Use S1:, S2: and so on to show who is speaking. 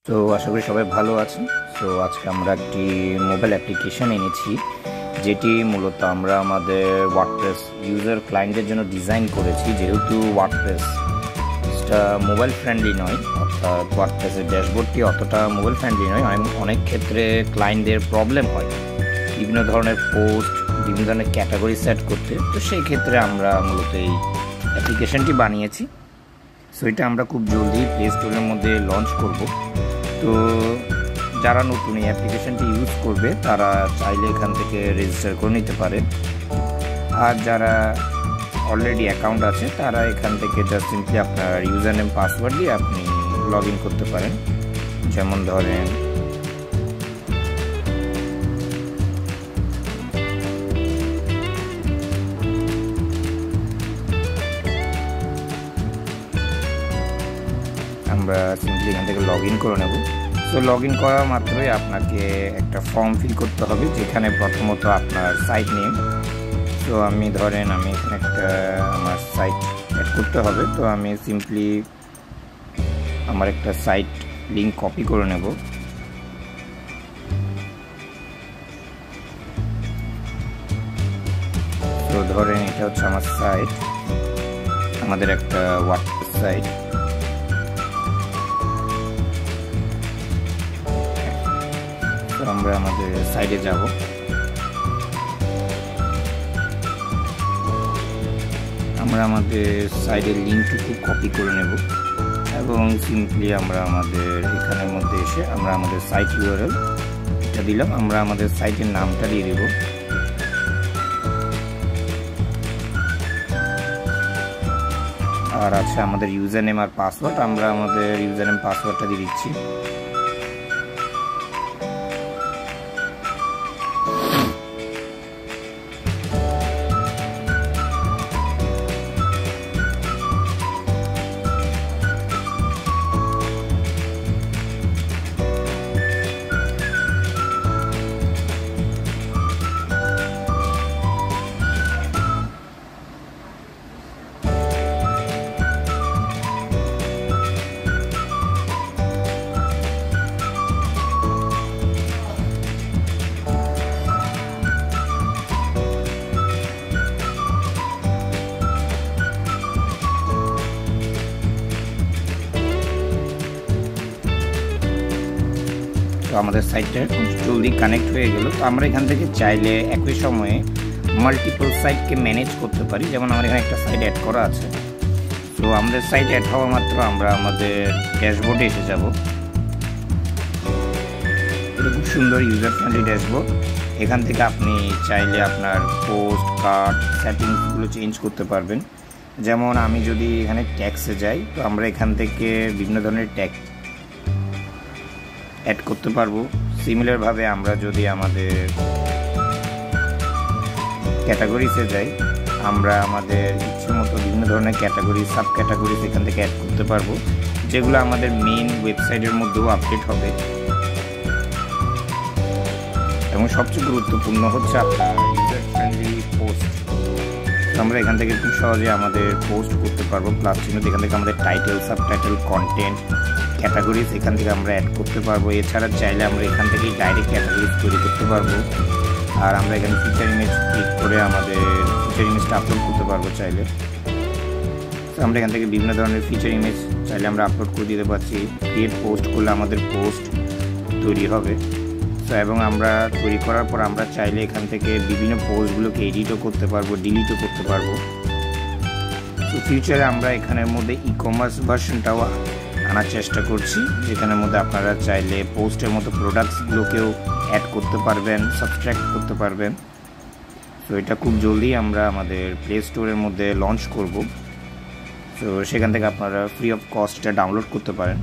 S1: তো আশা করি সবাই ভালো আছেন। তো আজকে আমরা একটি মোবাইল অ্যাপ্লিকেশন এনেছি, যেটি মূলত আমরা আমাদের ওয়ার্ডপ্রেস ইউজার ক্লায়েন্টের জন্য ডিজাইন করেছি। যেহেতু ওয়ার্ডপ্রেসটা মোবাইল ফ্রেন্ডলি নয়, অর্থাৎ ওয়ার্ডপ্রেসের ড্যাশবোর্ডটি অতটা মোবাইল ফ্রেন্ডলি নয়, অনেক ক্ষেত্রে ক্লায়েন্টদের প্রবলেম হয় বিভিন্ন ধরনের পোস্ট, বিভিন্ন ধরনের ক্যাটাগরি সেট করতে। তো সেই ক্ষেত্রে আমরা মূলত এই অ্যাপ্লিকেশনটি বানিয়েছি। সো এটা আমরা খুব জলদি প্লে স্টোরের মধ্যে লঞ্চ করব। তো যারা নতুন এই অ্যাপ্লিকেশনটি ইউজ করবে তারা চাইলে এখান থেকে রেজিস্টার করে নিতে পারে, আর যারা অলরেডি অ্যাকাউন্ট আছে তারা এখান থেকে জাস্ট সিম্পলি আপনার ইউজার নেম পাসওয়ার্ড দিয়ে আপনি লগ ইন করতে পারেন। যেমন ধরেন আমরা সিম্পলি এখান থেকে লগ ইন করে নেব। সো লগ ইন করা মাত্রই আপনাকে একটা ফর্ম ফিল করতে হবে, যেখানে প্রথমত আপনার সাইট নেম। তো আমি এখানে একটা আমার সাইট অ্যাড করতে হবে। তো আমি সিম্পলি আমার একটা সাইট লিঙ্ক কপি করে নেব। তো ধরেন এটা হচ্ছে আমার সাইট, আমাদের একটা ওয়ার্ডপ্রেস সাইট। আমরা আমাদের সাইটে যাব। আমরা আমাদের সাইটের লিঙ্কটুকু কপি করে নেব এবং সিম্পলি আমরা আমাদের এখানের মধ্যে এসে আমরা আমাদের সাইট ইউআরএল এটা দিলাম। আমরা আমাদের সাইটের নামটা দিয়ে দেব। আর আছে আমাদের ইউজার নেম আর পাসওয়ার্ড। আমরা আমাদের ইউজার নেম পাসওয়ার্ডটা দিয়ে দিচ্ছি। আমাদের সাইটটা জলদি কানেক্ট হয়ে গেল। তো আমরা এখান থেকে চাইলে একই সময়ে মাল্টিপল সাইটকে ম্যানেজ করতে পারি। যেমন আমার এখানে একটা সাইট অ্যাড করা আছে। তো আমাদের সাইট অ্যাড হওয়া মাত্র আমরা আমাদের ড্যাশবোর্ডে এসে যাব। এটা খুব সুন্দর ইউজার ফ্রেন্ডলি ড্যাশবোর্ড। এখান থেকে আপনি চাইলে আপনার পোস্ট, কার্ড, সেটিংসগুলো চেঞ্জ করতে পারবেন। যেমন আমি যদি এখানে ট্যাক্সে যাই, তো আমরা এখান থেকে বিভিন্ন ধরনের ট্যাক্স অ্যাড করতে পারবো। সিমিলারভাবে আমরা যদি আমাদের ক্যাটাগরিসে যাই, আমরা আমাদের ইচ্ছে মতো বিভিন্ন ধরনের ক্যাটাগরি, সাব ক্যাটাগরিজ এখান থেকে অ্যাড করতে পারবো, যেগুলো আমাদের মেইন ওয়েবসাইটের মধ্যেও আপডেট হবে। এবং সবচেয়ে গুরুত্বপূর্ণ হচ্ছে আপনার ইউজার ফ্রেন্ডলি পোস্ট। আমরা এখান থেকে খুব সহজে আমাদের পোস্ট করতে পারবো। প্লাস চিহ্ন এখান থেকে আমাদের টাইটেল, সাবটাইটেল, কন্টেন্ট, ক্যাটাগরিজ এখান থেকে আমরা অ্যাড করতে পারবো। এছাড়া চাইলে আমরা এখান থেকেই ডাইরেক্ট ক্যাটাগরিজ তৈরি করতে পারবো। আর আমরা এখানে ফিচার ইমেজ ক্লিক করে আমাদের ফিচার ইমেজটা আপলোড করতে পারবো চাইলে। তো আমরা এখান থেকে বিভিন্ন ধরনের ফিচার ইমেজ চাইলে আমরা আপলোড করে দিতে পারছি। ক্রিয়েট পোস্ট করলে আমাদের পোস্ট তৈরি হবে। তো এবং আমরা তৈরি করার পর আমরা চাইলে এখান থেকে বিভিন্ন পোস্টগুলোকে এডিটও করতে পারবো, ডিলিটও করতে পারবো। তো ফিউচারে আমরা এখানের মধ্যে ই কমার্স ভার্সনটাও আনার চেষ্টা করছি, যেখানের মধ্যে আপনারা চাইলে পোস্টের মতো প্রোডাক্টসগুলোকেও অ্যাড করতে পারবেন, সাবস্ট্রাক্ট করতে পারবেন। তো এটা খুব জলদি আমরা আমাদের প্লে স্টোরের মধ্যে লঞ্চ করব। তো সেখান থেকে আপনারা ফ্রি অফ কস্ট এটা ডাউনলোড করতে পারেন।